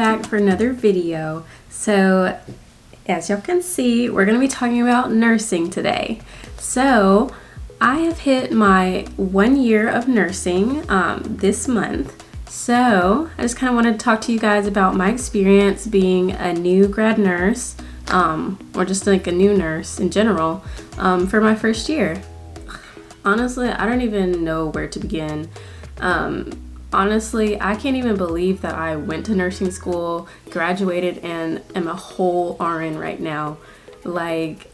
back for another video. So as y'all can see, we're going to be talking about nursing today. So I have hit my 1 year of nursing this month. So I just kind of wanted to talk to you guys about my experience being a new grad nurse, or just like a new nurse in general, for my first year. Honestly, I don't even know where to begin. Honestly, I can't even believe that I went to nursing school, graduated, and am a whole RN right now. Like,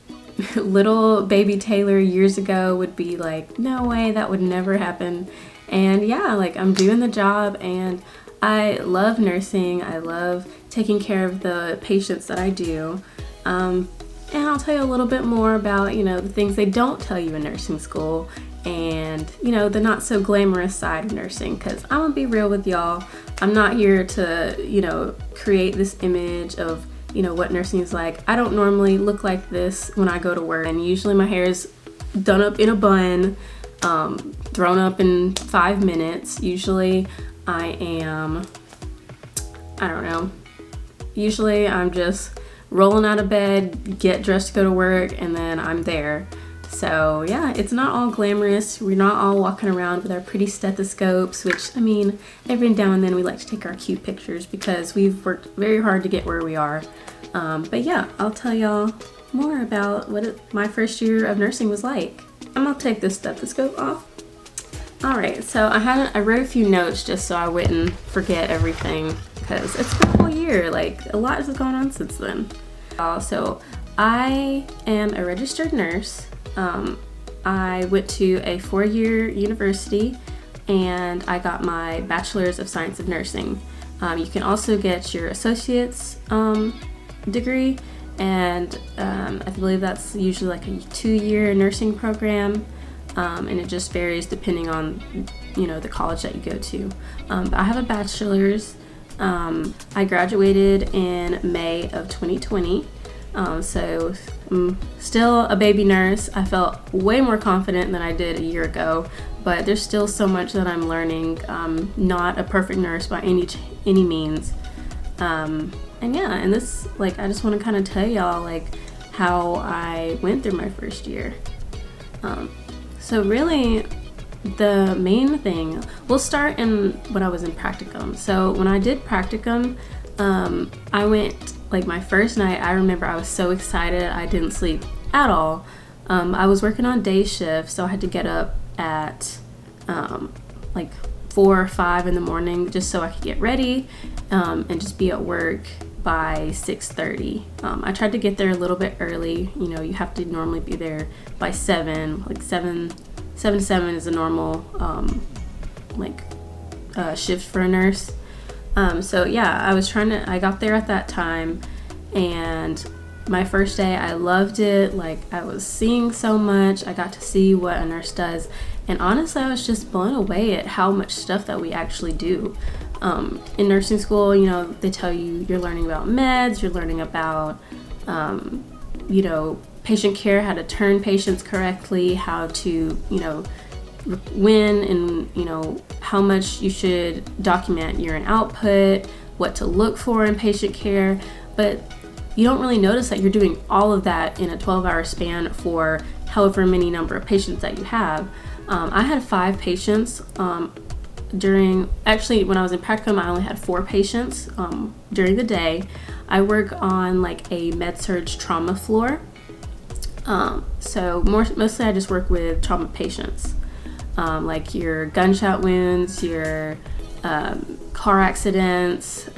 little baby Taylor years ago would be like, no way, that would never happen. And yeah, like, I'm doing the job, and I love nursing. I love taking care of the patients that I do. And I'll tell you a little bit more about, the things they don't tell you in nursing school, and the not so glamorous side of nursing, because I'm gonna be real with y'all. I'm not here to create this image of what nursing is like. I don't normally look like this when I go to work, and usually my hair is done up in a bun, thrown up in 5 minutes. Usually I'm just rolling out of bed, get dressed to go to work, and then I'm there. So yeah, it's not all glamorous. We're not all walking around with our pretty stethoscopes, which, I mean, every now and then we like to take our cute pictures because we've worked very hard to get where we are. But yeah, I'll tell y'all more about what my first year of nursing was like. I'm gonna take this stethoscope off. Alright, so I wrote a few notes just so I wouldn't forget everything, because it's been a whole year. Like, a lot has gone on since then. So I am a registered nurse. I went to a 4-year university, and I got my Bachelor's of Science of Nursing. You can also get your associate's degree, and I believe that's usually like a 2-year nursing program, and it just varies depending on the college that you go to. But I have a bachelor's. I graduated in May of 2020. So I'm still a baby nurse. I felt way more confident than I did a year ago, but there's still so much that I'm learning. I'm not a perfect nurse by any means. And yeah, and this, like, I just want to kind of tell y'all, like, how I went through my first year. So really, the main thing, we'll start in when I was in Practicum. So when I did Practicum, I went, like, my first night, I remember I was so excited. I didn't sleep at all. I was working on day shift, so I had to get up at like 4 or 5 in the morning just so I could get ready and just be at work by 6:30. I tried to get there a little bit early. You have to normally be there by 7. Like 7 to 7 is a normal shift for a nurse. So yeah, I got there at that time, and my first day, I loved it. Like, I was seeing so much. I got to see what a nurse does, and honestly, I was just blown away at how much stuff that we actually do. In nursing school, they tell you you're learning about meds, you're learning about, patient care, how to turn patients correctly, how to, when and how much you should document urine output, what to look for in patient care. But you don't really notice that you're doing all of that in a 12-hour span for however many number of patients that you have. I had 5 patients when I was in Practicum. I only had 4 patients during the day. I work on like a med-surg trauma floor, so mostly I just work with trauma patients. Like your gunshot wounds, your car accidents,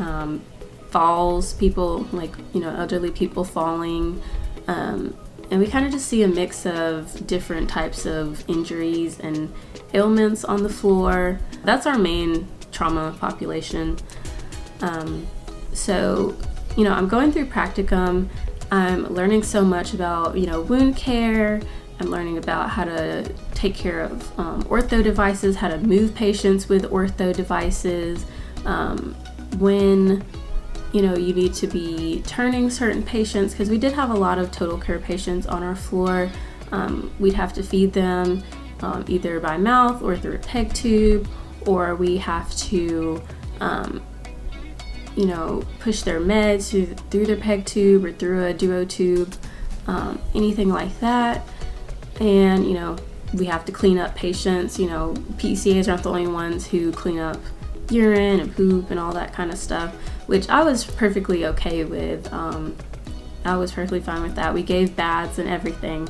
falls, people, like, elderly people falling. And we kind of just see a mix of different types of injuries and ailments on the floor. That's our main trauma population. So, I'm going through Practicum. I'm learning so much about, wound care. I'm learning about how to take care of ortho devices, how to move patients with ortho devices, when you need to be turning certain patients, because we did have a lot of total care patients on our floor. We'd have to feed them either by mouth or through a peg tube, or we have to push their meds through their peg tube or through a duo tube, anything like that. And, we have to clean up patients. PCAs aren't the only ones who clean up urine and poop and all that kind of stuff, which I was perfectly okay with. I was perfectly fine with that. We gave baths and everything.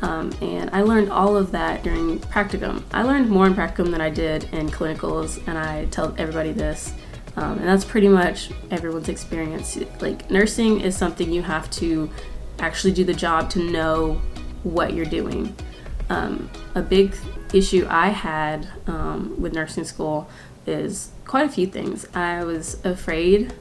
And I learned all of that during practicum. I learned more in practicum than I did in clinicals, and I tell everybody this. And that's pretty much everyone's experience. Like, nursing is something you have to actually do the job to know what you're doing. A big issue I had with nursing school is quite a few things. I was afraid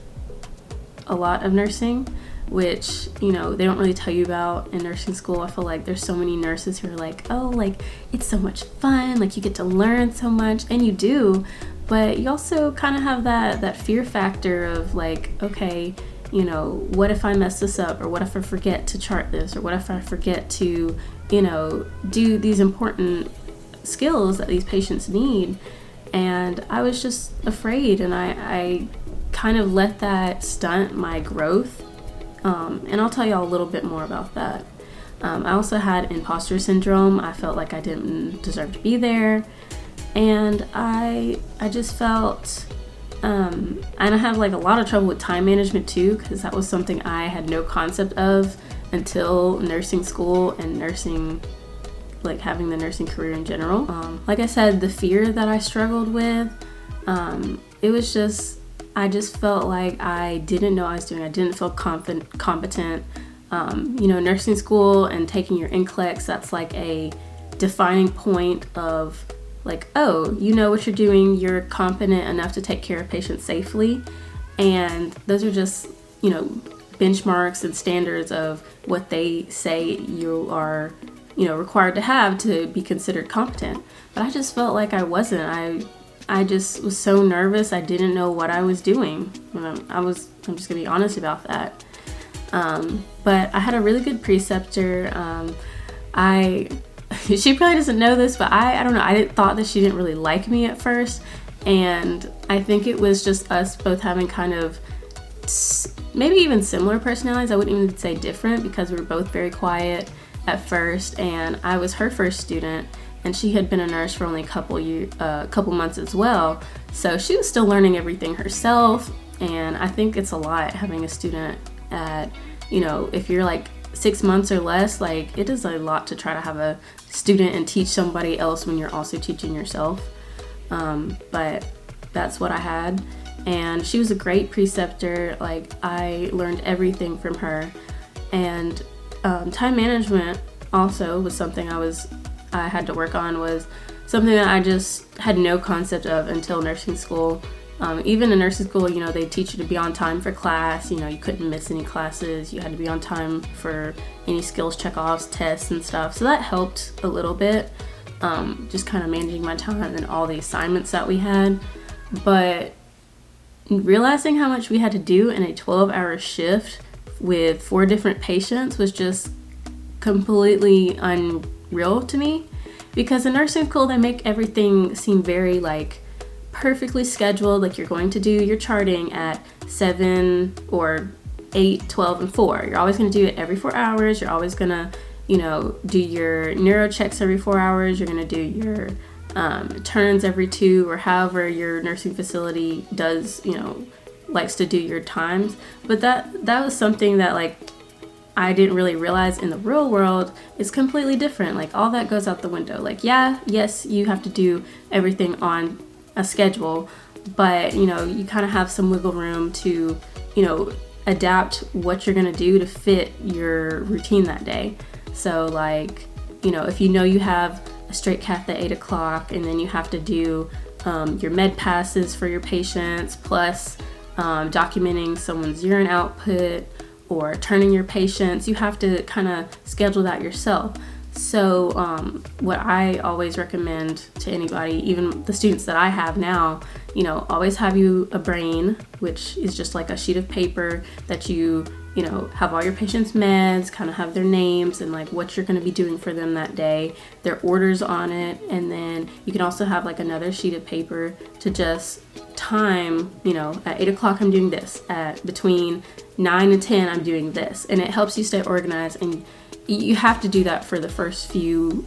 a lot of nursing, which, they don't really tell you about in nursing school. I feel like there's so many nurses who are like, oh, like, it's so much fun, like, you get to learn so much, and you do, but you also kind of have that fear factor of like, okay, what if I mess this up, or what if I forget to chart this, or what if I forget to, do these important skills that these patients need. And I was just afraid, and I kind of let that stunt my growth. And I'll tell y'all a little bit more about that. I also had imposter syndrome. I felt like I didn't deserve to be there. And I just felt, and I had like a lot of trouble with time management too, because that was something I had no concept of until nursing school and nursing, like having the nursing career in general. Like I said, the fear that I struggled with, it was just, I just felt like I didn't know what I was doing. I didn't feel competent. Nursing school and taking your NCLEX, that's like a defining point of like, oh, you know what you're doing. You're competent enough to take care of patients safely. And those are just, benchmarks and standards of what they say you are, required to have to be considered competent. But I just felt like I wasn't. I just was so nervous. I didn't know what I was doing. I'm just gonna be honest about that. But I had a really good preceptor. She probably doesn't know this, but I don't know. I thought that she didn't really like me at first. And I think it was just us both having kind of maybe even similar personalities. I wouldn't even say different, because we were both very quiet at first. And I was her first student, and she had been a nurse for only a couple months as well. So she was still learning everything herself. And I think it's a lot having a student at, if you're like 6 months or less, like it is a lot to try to have a student and teach somebody else when you're also teaching yourself. But that's what I had. And she was a great preceptor. Like, I learned everything from her. And time management also was something I had to work on, was something that I just had no concept of until nursing school. Even in nursing school, they teach you to be on time for class. You couldn't miss any classes. You had to be on time for any skills check-offs, tests, and stuff. So that helped a little bit, just kind of managing my time and all the assignments that we had. But realizing how much we had to do in a 12-hour shift with 4 different patients was just completely unreal to me. Because in nursing school, they make everything seem very like perfectly scheduled. Like, you're going to do your charting at 7 or 8, 12, and 4. You're always going to do it every 4 hours. You're always going to, do your neuro checks every 4 hours. You're going to do your turns every 2, or however your nursing facility does, likes to do your times. But that was something that, like, I didn't really realize in the real world is completely different. Like, all that goes out the window. Like, yes, you have to do everything on a schedule, but you kind of have some wiggle room to adapt what you're going to do to fit your routine that day. So like, if you have a straight cath at 8 o'clock, and then you have to do your med passes for your patients, plus documenting someone's urine output or turning your patients, you have to kind of schedule that yourself. So what I always recommend to anybody, even the students that I have now, always have you a brain, which is just like a sheet of paper that you have all your patients' meds, kind of have their names and like what you're going to be doing for them that day, their orders on it. And then you can also have like another sheet of paper to just time, at 8 o'clock I'm doing this, at between 9 and 10 I'm doing this, and it helps you stay organized. And you have to do that for the first few,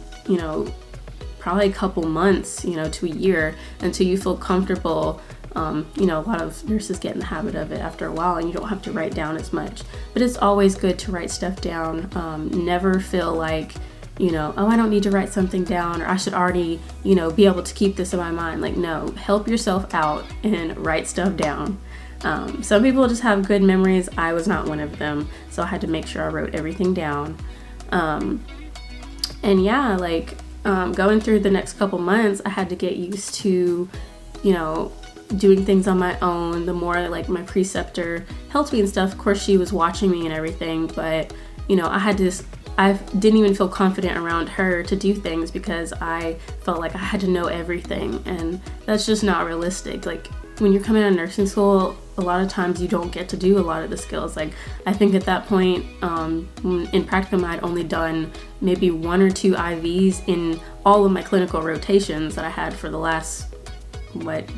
probably a couple months, to a year, until you feel comfortable. A lot of nurses get in the habit of it after a while, and you don't have to write down as much. But it's always good to write stuff down. Never feel like, oh, I don't need to write something down, or I should already, be able to keep this in my mind. Like, no, help yourself out and write stuff down. Some people just have good memories. I was not one of them, so I had to make sure I wrote everything down. Going through the next couple months, I had to get used to, doing things on my own. The more like my preceptor helped me and stuff, of course she was watching me and everything, but I didn't even feel confident around her to do things because I felt like I had to know everything, and that's just not realistic. Like, when you're coming out of nursing school, a lot of times you don't get to do a lot of the skills. Like, I think at that point, in Practicum, I'd only done maybe 1 or 2 IVs in all of my clinical rotations that I had for the last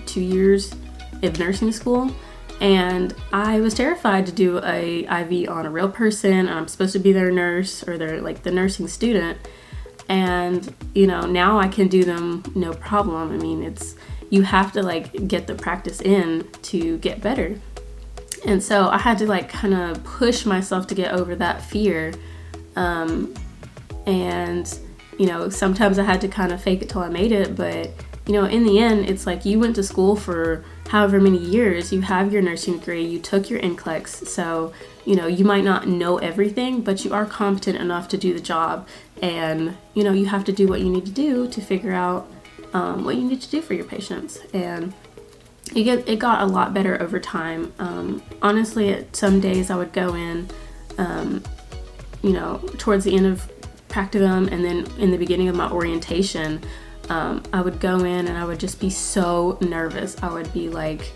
2 years of nursing school. And I was terrified to do a IV on a real person, and I'm supposed to be their nurse or their the nursing student. And now I can do them no problem. I mean, you have to get the practice in to get better. And so I had to kind of push myself to get over that fear. Sometimes I had to kind of fake it till I made it, but in the end, it's like you went to school for however many years, you have your nursing degree, you took your NCLEX, so, you might not know everything, but you are competent enough to do the job, and, you have to do what you need to do to figure out what you need to do for your patients. And it got a lot better over time. Honestly, at some days I would go in, towards the end of Practicum, and then in the beginning of my orientation, I would go in and I would just be so nervous. I would be like,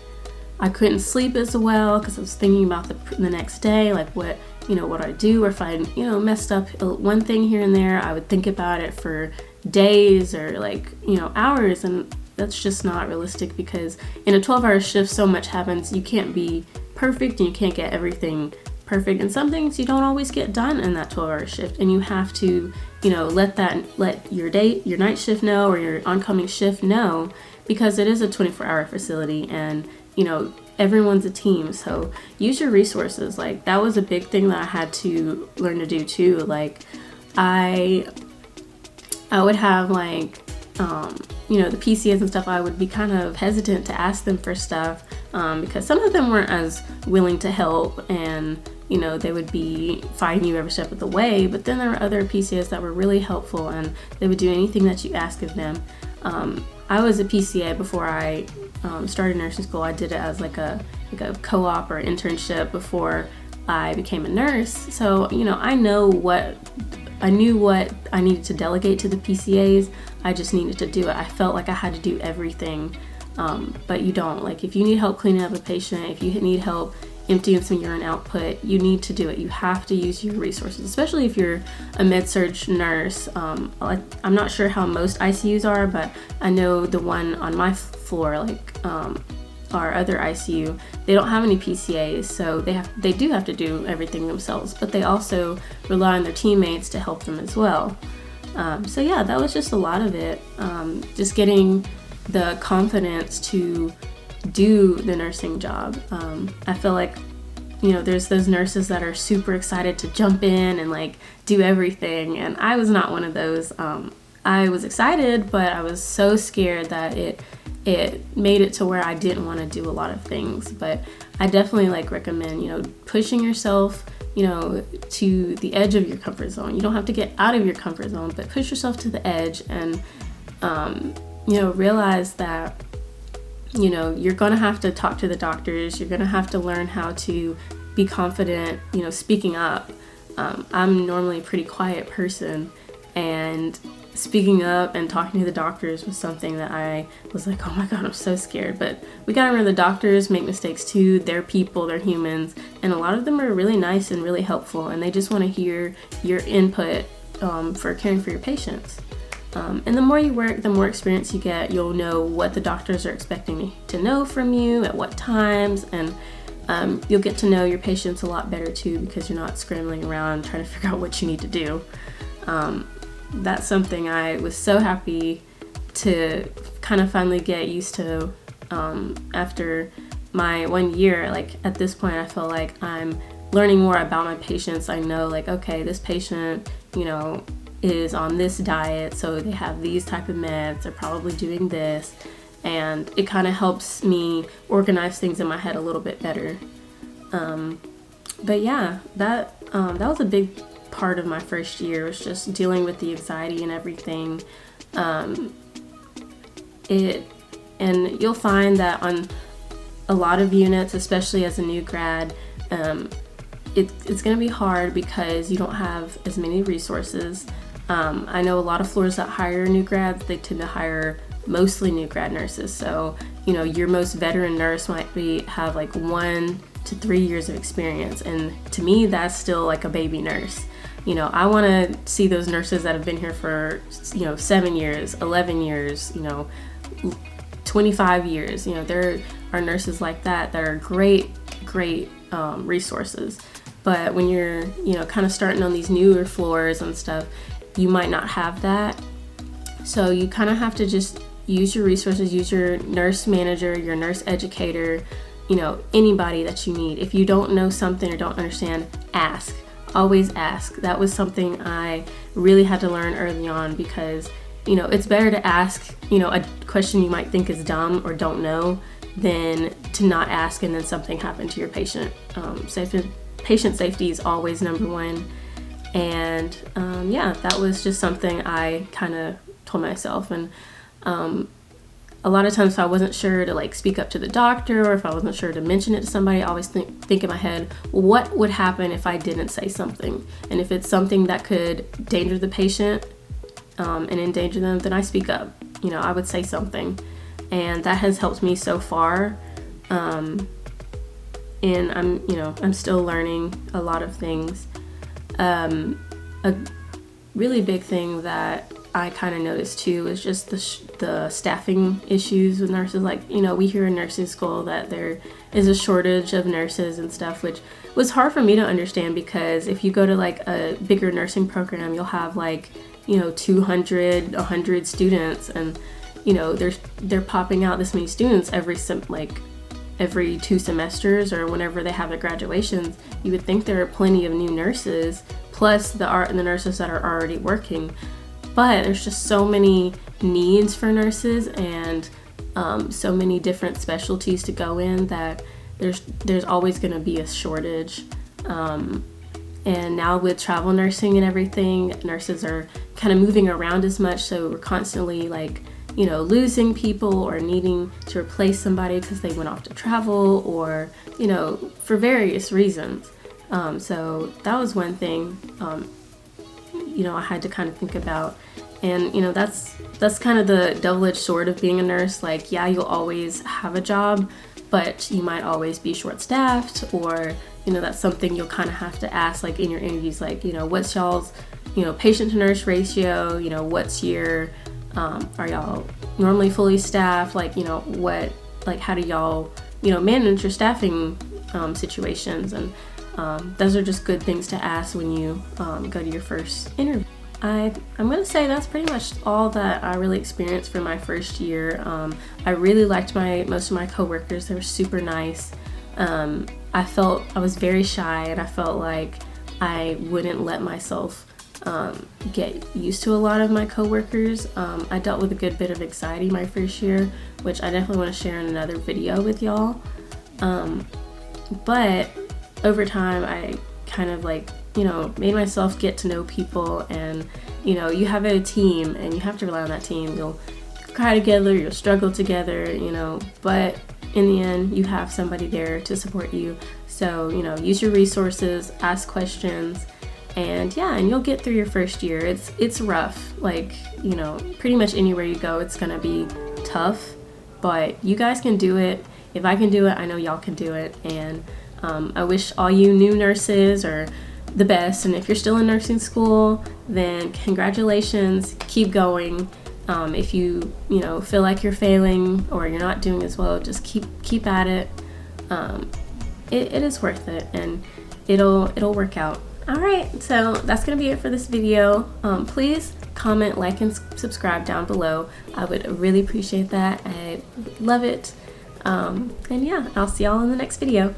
I couldn't sleep as well because I was thinking about the next day, like what I do, or if I, messed up one thing here and there, I would think about it for days or hours, and that's just not realistic because in a 12-hour shift, so much happens. You can't be perfect and you can't get everything perfect, and some things you don't always get done in that 12-hour shift, and you have to let your night shift know, or your oncoming shift know, because it is a 24-hour facility, and everyone's a team. So use your resources. Like, that was a big thing that I had to learn to do too. Like, I would have the PCAs and stuff, I would be kind of hesitant to ask them for stuff because some of them weren't as willing to help, and they would be fighting you every step of the way. But then there were other PCAs that were really helpful, and they would do anything that you ask of them. I was a PCA before I started nursing school. I did it as a co-op or internship before I became a nurse. So I knew what I needed to delegate to the PCAs. I just needed to do it. I felt like I had to do everything, but you don't. Like, if you need help cleaning up a patient, if you need help emptying some urine output, you need to do it. You have to use your resources, especially if you're a med-surg nurse. I'm not sure how most ICUs are, but I know the one on my floor, our other ICU, they don't have any PCAs, so they do have to do everything themselves, but they also rely on their teammates to help them as well. So yeah, that was just a lot of it. Just getting the confidence to do the nursing job. I feel like, there's those nurses that are super excited to jump in and do everything, and I was not one of those. I was excited, but I was so scared that it made it to where I didn't want to do a lot of things. But I definitely recommend, pushing yourself, to the edge of your comfort zone. You don't have to get out of your comfort zone, but push yourself to the edge, and, realize that, you're going to have to talk to the doctors. You're going to have to learn how to be confident, speaking up. I'm normally a pretty quiet person, and speaking up and talking to the doctors was something that I was like, oh my God, I'm so scared. But we gotta remember, the doctors make mistakes too. They're people, they're humans, and a lot of them are really nice and really helpful, and they just want to hear your input for caring for your patients. And the more you work, the more experience you get. You'll know what the doctors are expecting to know from you at what times, and you'll get to know your patients a lot better too, because you're not scrambling around trying to figure out what you need to do. That's something I was so happy to kind of finally get used to after my 1 year. Like at this point, I feel like I'm learning more about my patients. I know like, okay, this patient, is on this diet, so they have these type of meds, they're probably doing this, and it kind of helps me organize things in my head a little bit better. But yeah, that was a big part of my first year, was just dealing with the anxiety and everything. And you'll find that on a lot of units, especially as a new grad, it's going to be hard because you don't have as many resources. I know a lot of floors that hire new grads, they tend to hire mostly new grad nurses. So, your most veteran nurse might have like 1 to 3 years of experience. And to me, that's still like a baby nurse. I want to see those nurses that have been here for, 7 years, 11 years, 25 years. There are nurses like that are great resources. But when you're, kind of starting on these newer floors and stuff, you might not have that. So you kind of have to just use your resources, use your nurse manager, your nurse educator, anybody that you need. If you don't know something or don't understand, ask. Always ask. That was something I really had to learn early on, because, it's better to ask, a question you might think is dumb or don't know, than to not ask and then something happen to your patient. Patient safety is always number one. And that was just something I kind of told myself. And a lot of times if I wasn't sure to like speak up to the doctor, or if I wasn't sure to mention it to somebody, I always think in my head, well, what would happen if I didn't say something? And if it's something that could endanger the patient and endanger them, then I speak up. I would say something. And that has helped me so far. And I'm still learning a lot of things. A really big thing that I kind of noticed too is just the staffing issues with nurses. Like, we hear in nursing school that there is a shortage of nurses and stuff, which was hard for me to understand, because if you go to like a bigger nursing program, you'll have like, 200, 100 students, and, they're popping out this many students every 2 semesters, or whenever they have their graduations. You would think there are plenty of new nurses, plus the nurses that are already working. But there's just so many needs for nurses, and so many different specialties to go in, that there's always going to be a shortage. And now with travel nursing and everything, nurses are kind of moving around as much, so we're constantly like, losing people or needing to replace somebody because they went off to travel, or, for various reasons. So that was one thing, I had to kind of think about. And, that's kind of the double-edged sword of being a nurse. Like, yeah, you'll always have a job, but you might always be short-staffed, or, that's something you'll kind of have to ask, like, in your interviews, like, what's y'all's, patient-to-nurse ratio, what's your, are y'all normally fully staffed? Like, how do y'all, manage your staffing situations? And those are just good things to ask when you go to your first interview. I'm going to say that's pretty much all that I really experienced for my first year. I really liked most of my coworkers. They were super nice. I was very shy, and I felt like I wouldn't let myself get used to a lot of my coworkers. I dealt with a good bit of anxiety my first year, which I definitely want to share in another video with y'all. But over time, I kind of made myself get to know people, and you have a team and you have to rely on that team. You'll cry together, you'll struggle together, but in the end you have somebody there to support you. So use your resources, ask questions, and you'll get through your first year. It's rough, pretty much anywhere you go it's gonna be tough, but you guys can do it. If I can do it, I know y'all can do it. And I wish all you new nurses, or the best. And if you're still in nursing school, then congratulations, keep going. If you feel like you're failing or you're not doing as well, just keep at it. It is worth it, and it'll work out. All right, so that's gonna be it for this video. Please comment, like, and subscribe down below. I would really appreciate that. I love it. And yeah, I'll see y'all in the next video.